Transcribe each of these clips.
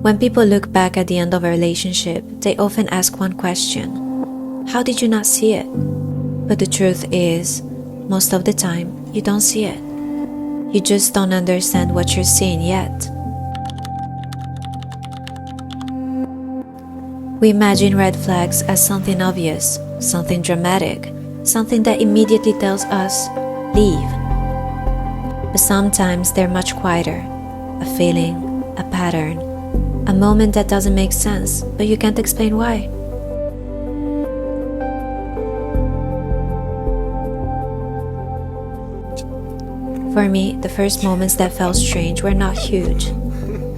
When people look back at the end of a relationship, they often ask one question: how did you not see it? But the truth is, most of the time, you don't see it. You just don't understand what you're seeing yet. We imagine red flags as something obvious, something dramatic, something that immediately tells us, leave. But sometimes they're much quieter, a feeling, a pattern, a moment that doesn't make sense, but you can't explain why. For me, the first moments that felt strange were not huge.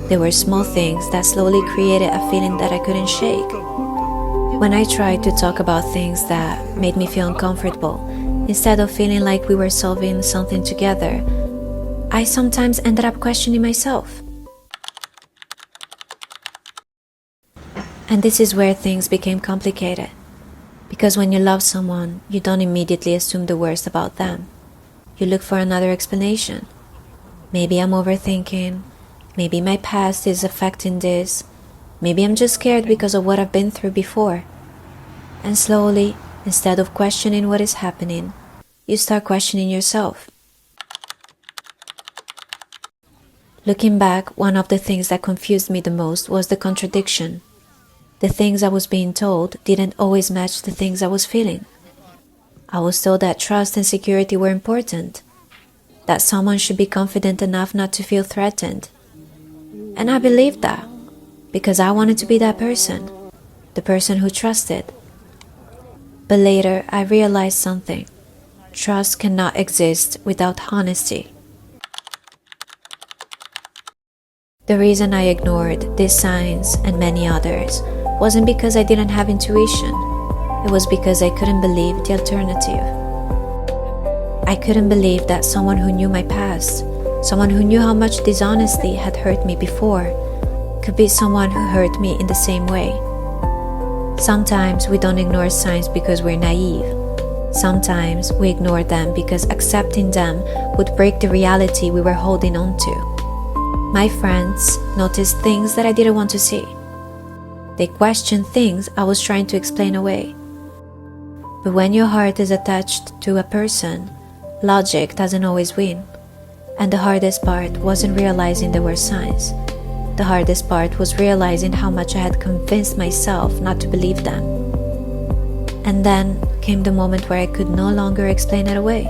They were small things that slowly created a feeling that I couldn't shake. When I tried to talk about things that made me feel uncomfortable, instead of feeling like we were solving something together, I sometimes ended up questioning myself. And this is where things became complicated. Because when you love someone, you don't immediately assume the worst about them. You look for another explanation. Maybe I'm overthinking. Maybe my past is affecting this. Maybe I'm just scared because of what I've been through before. And slowly, instead of questioning what is happening, you start questioning yourself. Looking back, one of the things that confused me the most was the contradiction. The things I was being told didn't always match the things I was feeling. I was told that trust and security were important, that someone should be confident enough not to feel threatened. And I believed that, because I wanted to be that person, the person who trusted. But later, I realized something. Trust cannot exist without honesty. The reason I ignored these signs and many others wasn't because I didn't have intuition. It was because I couldn't believe the alternative. I couldn't believe that someone who knew my past, someone who knew how much dishonesty had hurt me before, could be someone who hurt me in the same way. Sometimes we don't ignore signs because we're naive. Sometimes we ignore them because accepting them would break the reality we were holding on to. My friends noticed things that I didn't want to see. They questioned things I was trying to explain away. But when your heart is attached to a person, logic doesn't always win. And the hardest part wasn't realizing there were signs. The hardest part was realizing how much I had convinced myself not to believe them. And then came the moment where I could no longer explain it away.